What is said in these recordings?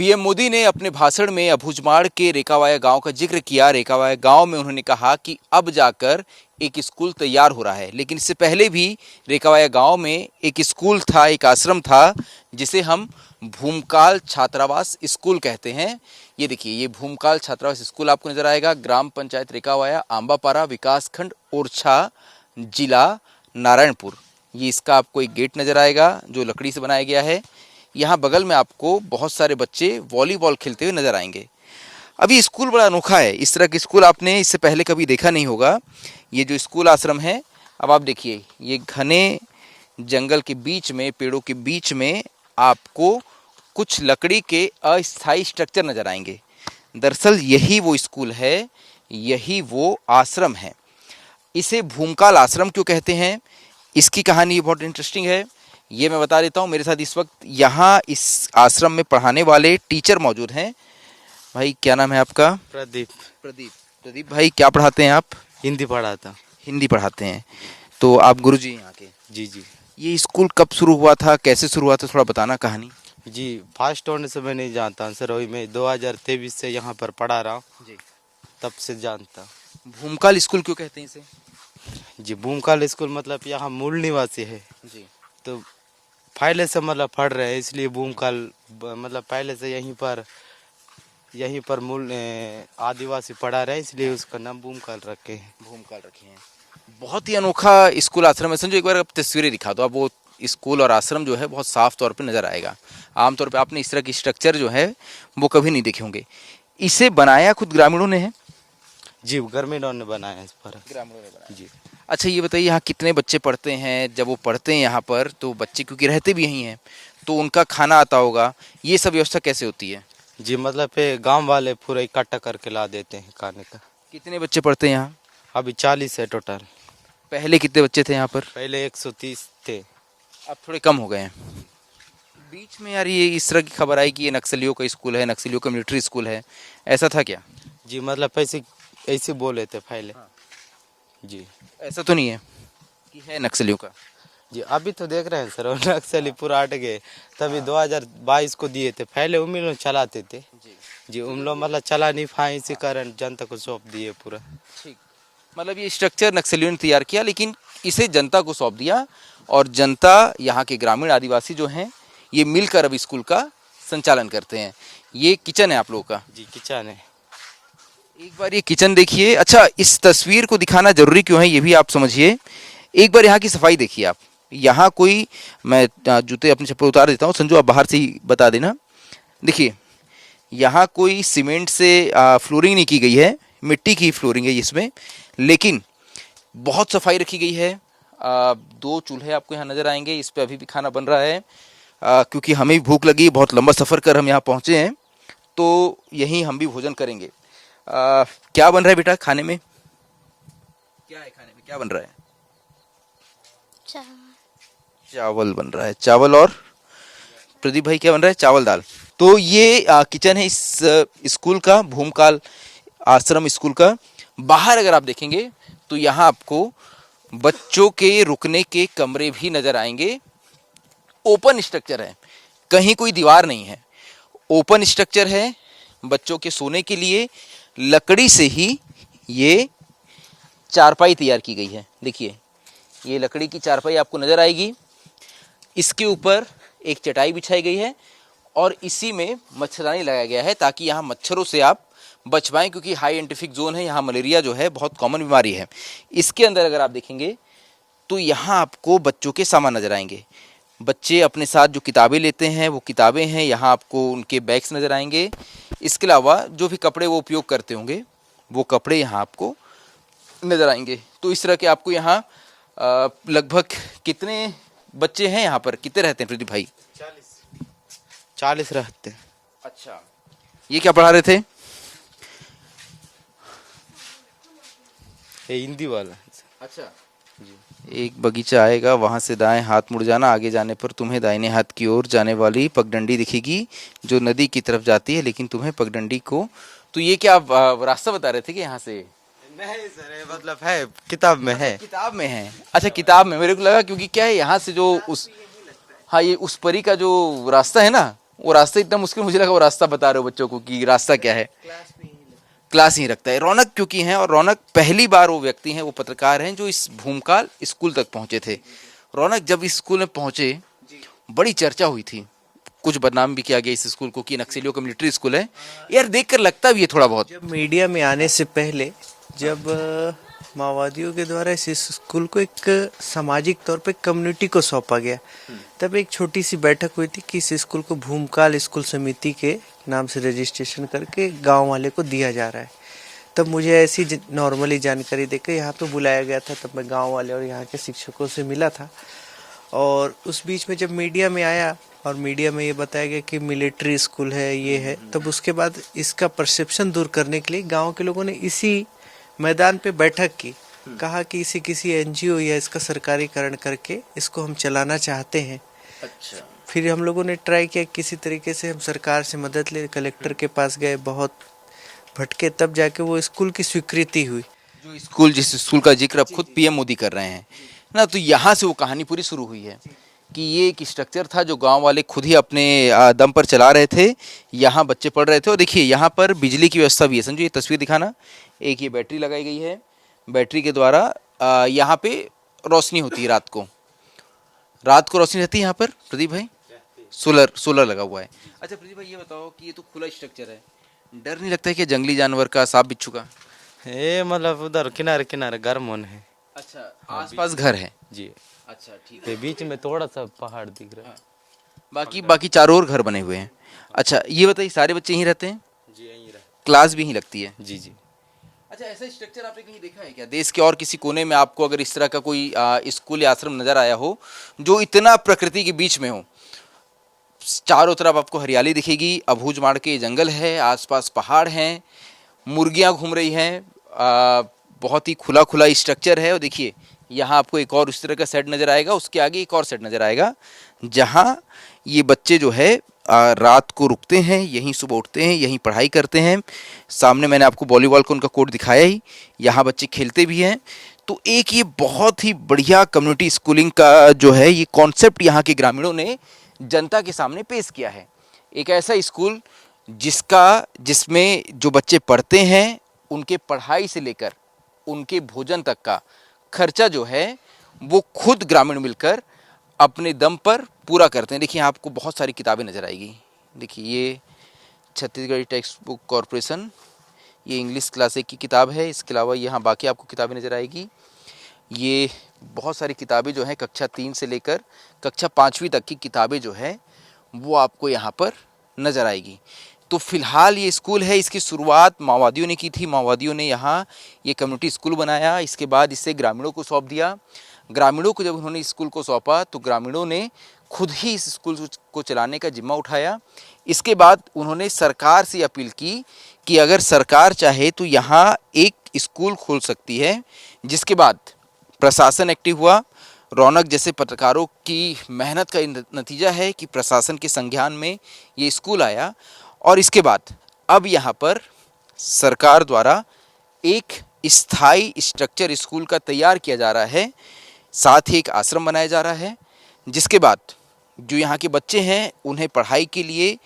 PM Modi ने अपने भाषण में अबूझमाड़ के रेकावाया गांव का जिक्र किया। रेकावाया गांव में उन्होंने कहा कि अब जाकर एक स्कूल तैयार हो रहा है, लेकिन इससे पहले भी रेकावाया गांव में एक स्कूल था, एक आश्रम था, जिसे हम भूमकाल छात्रावास स्कूल कहते हैं। ये देखिए, ये भूमकाल छात्रावास स्कूल आपको नजर आएगा। ग्राम पंचायत रेकावाया, आंबापारा, विकासखंड ओरछा, जिला नारायणपुर। ये इसका आपको एक गेट नजर आएगा जो लकड़ी से बनाया गया है। यहाँ बगल में आपको बहुत सारे बच्चे वॉलीबॉल खेलते हुए नजर आएंगे। अभी स्कूल बड़ा अनोखा है, इस तरह का स्कूल आपने इससे पहले कभी देखा नहीं होगा। ये जो स्कूल आश्रम है, अब आप देखिए, ये घने जंगल के बीच में, पेड़ों के बीच में आपको कुछ लकड़ी के अस्थायी स्ट्रक्चर नजर आएंगे। दरअसल यही वो स्कूल है, यही वो आश्रम है। इसे भूमकाल आश्रम क्यों कहते हैं, इसकी कहानी बहुत इंटरेस्टिंग है, ये मैं बता देता हूँ। मेरे साथ इस वक्त यहाँ इस आश्रम में पढ़ाने वाले टीचर मौजूद हैं। भाई क्या नाम है आपका? प्रदीप। प्रदीप भाई, क्या पढ़ाते हैं आप? हिंदी पढ़ाता। हिंदी पढ़ाते हैं। तो आप गुरु जी यहाँ के? जी जी ये स्कूल कब शुरू हुआ था, कैसे शुरू हुआ था, थोड़ा बताना कहानी। जी। फर्स्ट होने से मैं नहीं जानता सर, वही मैं 2023 से यहाँ पर पढ़ा रहा हूँ जी। तब से जानता। भूमकाल स्कूल क्यों कहते हैं इसे? जी, भूमकाल स्कूल मतलब यहाँ मूल निवासी है जी। तो पहले से मतलब पढ़ रहे हैं, इसलिए भूमकाल मतलब पहले से यहीं पर मूल आदिवासी पढ़ा रहे हैं, इसलिए उसका नाम भूमकाल रखे हैं। भूमकाल रखे हैं। बहुत ही अनोखा स्कूल आश्रम है। समझो, एक बार आप तस्वीरें दिखा दो, आप वो स्कूल और आश्रम जो है बहुत साफ तौर पे नजर आएगा। आमतौर पे आपने इस तरह की स्ट्रक्चर जो है वो कभी नहीं देखे होंगे। इसे बनाया खुद ग्रामीणों ने है? जी, ग्रामीणों ने बनाया है इस पर। ग्रामीणों ने बनाया। जी। अच्छा ये बताइए, यहाँ कितने बच्चे पढ़ते हैं? जब वो पढ़ते हैं यहाँ पर, तो बच्चे क्योंकि रहते भी यहीं हैं, तो उनका खाना आता होगा, ये सब व्यवस्था कैसे होती है? जी, मतलब गांव वाले पूरा इकट्ठा करके ला देते हैं खाने का। कितने बच्चे पढ़ते हैं यहाँ? अभी 40 है टोटल। पहले कितने बच्चे थे यहाँ पर? पहले 130 थे। अब थोड़े कम हो गए हैं। बीच में यार ये इस तरह की खबर आई कि ये नक्सलियों का स्कूल है, नक्सलियों का मिलिट्री स्कूल है, ऐसा था क्या? जी, मतलब ऐसे बोले थे पहले। हाँ। जी। ऐसा तो नहीं है कि है नक्सलियों का? जी, अभी तो देख रहे हैं सर, नक्सली पूरा हट गए। तभी 2022 को दिए थे, पहले उन लोग चलाते थे। जी। जी, उन लोग मतलब चला नहीं पाए, इसी कारण जनता को सौंप दिए पूरा। ठीक। मतलब ये स्ट्रक्चर नक्सलियों ने तैयार किया, लेकिन इसे जनता को सौंप दिया, और जनता, यहाँ के ग्रामीण आदिवासी जो हैं, ये मिलकर अब स्कूल का संचालन करते हैं। ये किचन है आप लोगों का? जी, किचन है। एक बार ये किचन देखिए। अच्छा, इस तस्वीर को दिखाना जरूरी क्यों है ये भी आप समझिए। एक बार यहाँ की सफाई देखिए आप। यहाँ कोई, मैं जूते अपने चप्पल उतार देता हूँ, संजू आप बाहर से ही बता देना। देखिए, यहाँ कोई सीमेंट से फ्लोरिंग नहीं की गई है, मिट्टी की फ्लोरिंग है इसमें, लेकिन बहुत सफाई रखी गई है। दो चूल्हे आपको यहाँ नजर आएंगे, इस पे अभी भी खाना बन रहा है। क्योंकि हमें भी भूख लगी, बहुत लंबा सफ़र कर हम यहाँ पहुँचे हैं, तो यहीं हम भी भोजन करेंगे। क्या बन रहा है बेटा खाने में? क्या है खाने में, क्या बन रहा है? चावल बन रहा है। चावल, और प्रदीप भाई क्या बन रहा है? चावल दाल। तो ये किचन है इस स्कूल का, भूमकाल आश्रम स्कूल का। बाहर अगर आप देखेंगे तो यहाँ आपको बच्चों के रुकने के कमरे भी नजर आएंगे। ओपन स्ट्रक्चर है, कहीं कोई दीवार नहीं है, ओपन स्ट्रक्चर है बच्चों के सोने के लिए। लकड़ी से ही ये चारपाई तैयार की गई है। देखिए, ये लकड़ी की चारपाई आपको नजर आएगी, इसके ऊपर एक चटाई बिछाई गई है, और इसी में मच्छरदानी लगाया गया है ताकि यहाँ मच्छरों से आप बच पाएं, क्योंकि हाई एंटीफिक जोन है, यहाँ मलेरिया जो है बहुत कॉमन बीमारी है। इसके अंदर अगर आप देखेंगे तो यहाँ आपको बच्चों के सामान नजर आएंगे। बच्चे अपने साथ जो किताबें लेते हैं वो किताबें हैं, यहाँ आपको उनके बैग्स नजर आएंगे। इसके अलावा जो भी कपड़े वो उपयोग करते होंगे वो कपड़े यहाँ आपको नजर आएंगे। तो इस तरह के आपको यहाँ लगभग कितने बच्चे हैं यहाँ पर, कितने रहते हैं प्रदीप भाई? 40 रहते हैं। अच्छा, ये क्या पढ़ा रहे थे? ये हिंदी वाला। अच्छा जी। एक बगीचा आएगा, वहां से दाएं हाथ मुड़ जाना, आगे जाने पर तुम्हें दाहिने हाथ की ओर जाने वाली पगडंडी दिखेगी जो नदी की तरफ जाती है, लेकिन तुम्हें पगडंडी को, तो ये क्या आप रास्ता बता रहे थे कि यहाँ से? नहीं सर, ये मतलब है किताब में है। किताब में है? अच्छा, किताब में। मेरे को लगा क्योंकि क्या है यहाँ से जो उस, हाँ, ये उस परी का जो रास्ता है ना, वो रास्ता इतना मुश्किल, मुझे लगा वो रास्ता बता रहे हो बच्चों को कि रास्ता क्या है। क्लास ही रखता है। रौनक क्योंकि हैं, और रौनक पहली बार वो व्यक्ति हैं, वो पत्रकार हैं जो इस भूमकाल स्कूल तक पहुंचे थे। रौनक जब इस स्कूल में पहुंचे, बड़ी चर्चा हुई थी, कुछ बदनाम भी किया गया इस स्कूल को कि नक्सलियों का मिलिट्री स्कूल है। यार देखकर लगता भी है थोड़ा बहुत। जब मीडिया में आने से पहले जब माओवादियों के द्वारा इस स्कूल को एक सामाजिक तौर पे कम्युनिटी को सौंपा गया, तब एक छोटी सी बैठक हुई थी कि इस स्कूल को भूमकाल स्कूल समिति के नाम से रजिस्ट्रेशन करके गांव वाले को दिया जा रहा है। तब मुझे ऐसी नॉर्मली जानकारी देकर यहाँ पे बुलाया गया था। तब मैं गांव वाले और यहाँ के शिक्षकों से मिला था, और उस बीच में जब मीडिया में आया और मीडिया में ये बताया गया कि मिलिट्री स्कूल है, ये है, तब उसके बाद इसका परसेप्शन दूर करने के लिए गांव के लोगों ने इसी मैदान पे बैठक की। कहा कि इसे किसी एनजीओ या इसका सरकारीकरण करके इसको हम चलाना चाहते हैं। अच्छा। फिर हम लोगों ने ट्राई किया किसी तरीके से हम सरकार से मदद ले, कलेक्टर के पास गए, बहुत भटके, तब जाके वो स्कूल की स्वीकृति हुई। जो स्कूल, जिस स्कूल का जिक्र अब खुद पीएम मोदी कर रहे हैं ना, तो यहाँ से वो कहानी पूरी शुरू हुई है कि ये एक स्ट्रक्चर था जो गांव वाले खुद ही अपने दम पर चला रहे थे। यहाँ बच्चे पढ़ रहे थे, और देखिए यहाँ पर बिजली की व्यवस्था भी है। समझो, ये तस्वीर दिखाना, एक ये बैटरी लगाई गई है, बैटरी के द्वारा यहाँ पे रोशनी होती है रात को रोशनी रहती है यहाँ पर। प्रदीप भाई, सोलर लगा हुआ है। अच्छा प्रदीप भाई, ये बताओ कि ये तो खुला स्ट्रक्चर है, डर नहीं लगता है कि जंगली जानवर का, सांप बिच्छू का? ये मतलब उधर किनारे किनारे गर्म होने है। अच्छा, आसपास घर है जी। अच्छा ठीक ये बीच में थोड़ा सा पहाड़ दिख रहा है। बाकी चारों ओर घर बने हुए हैं। अच्छा ये बताइए, सारे बच्चे यहीं रहते हैं? जी यहीं रहा। क्लास भी यहीं लगती है? जी जी। अच्छा, ऐसा स्ट्रक्चर आपने कहीं देखा है क्या देश के और किसी कोने में? आपको अगर इस तरह का कोई स्कूल या आश्रम नजर आया हो जो इतना प्रकृति के बीच में हो, चारों तरफ आपको हरियाली दिखेगी, अबूझमाड़ के जंगल है, आसपास पहाड़ हैं, मुर्गियां घूम रही हैं, बहुत ही खुला खुला स्ट्रक्चर है। और देखिए यहाँ आपको एक और उस तरह का सेट नज़र आएगा, उसके आगे एक और सेट नज़र आएगा जहाँ ये बच्चे जो है रात को रुकते हैं, यहीं सुबह उठते हैं, यहीं पढ़ाई करते हैं। सामने मैंने आपको वॉलीबॉल का उनका कोर्ट दिखाया ही, यहाँ बच्चे खेलते भी हैं। तो एक ये बहुत ही बढ़िया कम्युनिटी स्कूलिंग का जो है ये कॉन्सेप्ट यहाँ के ग्रामीणों ने जनता के सामने पेश किया है। एक ऐसा स्कूल जिसमें जो बच्चे पढ़ते हैं उनके पढ़ाई से लेकर उनके भोजन तक का खर्चा जो है वो खुद ग्रामीण मिलकर अपने दम पर पूरा करते हैं। देखिए आपको बहुत सारी किताबें नज़र आएगी। देखिए ये छत्तीसगढ़ टेक्स्ट बुक कॉरपोरेशन, ये इंग्लिश क्लास 1 की किताब है। इसके अलावा यहाँ बाकी आपको किताबें नज़र आएगी। ये बहुत सारी किताबें जो हैं कक्षा 3 से लेकर कक्षा 5वीं तक की किताबें जो है वो आपको यहाँ पर नज़र आएगी। तो फिलहाल ये स्कूल है, इसकी शुरुआत माओवादियों ने की थी। माओवादियों ने यहाँ ये कम्युनिटी स्कूल बनाया, इसके बाद इसे ग्रामीणों को सौंप दिया। ग्रामीणों को जब उन्होंने स्कूल को सौंपा तो ग्रामीणों ने खुद ही इस स्कूल को चलाने का जिम्मा उठाया। इसके बाद उन्होंने सरकार से अपील की कि अगर सरकार चाहे तो यहाँ एक स्कूल खोल सकती है। जिसके बाद प्रशासन एक्टिव हुआ। रौनक जैसे पत्रकारों की मेहनत का नतीजा है कि प्रशासन के संज्ञान में ये स्कूल आया, और इसके बाद अब यहाँ पर सरकार द्वारा एक स्थायी स्ट्रक्चर स्कूल का तैयार किया जा रहा है, साथ ही एक आश्रम बनाया जा रहा है, जिसके बाद जो यहाँ के बच्चे हैं उन्हें पढ़ाई के लिए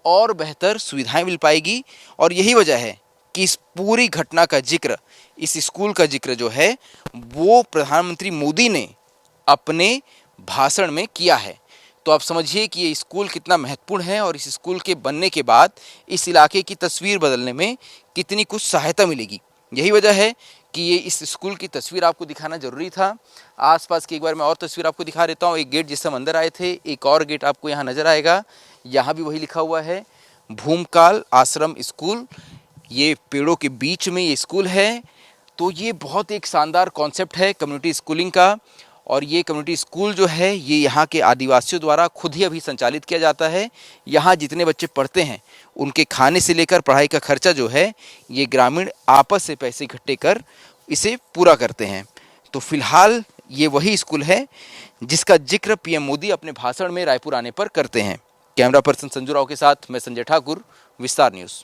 और बेहतर सुविधाएं मिल पाएगी। और यही वजह है कि इस पूरी घटना का जिक्र, इस स्कूल का जिक्र जो है वो प्रधानमंत्री मोदी ने अपने भाषण में किया है। तो आप समझिए कि ये स्कूल कितना महत्वपूर्ण है, और इस स्कूल के बनने के बाद इस इलाके की तस्वीर बदलने में कितनी कुछ सहायता मिलेगी। यही वजह है कि ये इस स्कूल की तस्वीर आपको दिखाना ज़रूरी था। आसपास की एक बार मैं और तस्वीर आपको दिखा देता हूँ। एक गेट जिससे हम अंदर आए थे, एक और गेट आपको यहाँ नज़र आएगा। यहाँ भी वही लिखा हुआ है, भूमकाल आश्रम स्कूल। ये पेड़ों के बीच में ये स्कूल है। तो ये बहुत एक शानदार कॉन्सेप्ट है कम्युनिटी स्कूलिंग का। और ये कम्युनिटी स्कूल जो है ये यहाँ के आदिवासियों द्वारा खुद ही अभी संचालित किया जाता है। यहाँ जितने बच्चे पढ़ते हैं उनके खाने से लेकर पढ़ाई का खर्चा जो है ये ग्रामीण आपस से पैसे इकट्ठे कर इसे पूरा करते हैं। तो फिलहाल ये वही स्कूल है जिसका जिक्र पीएम मोदी अपने भाषण में रायपुर आने पर करते हैं। कैमरा पर्सन संजू राव के साथ मैं संजय ठाकुर, विस्तार न्यूज़।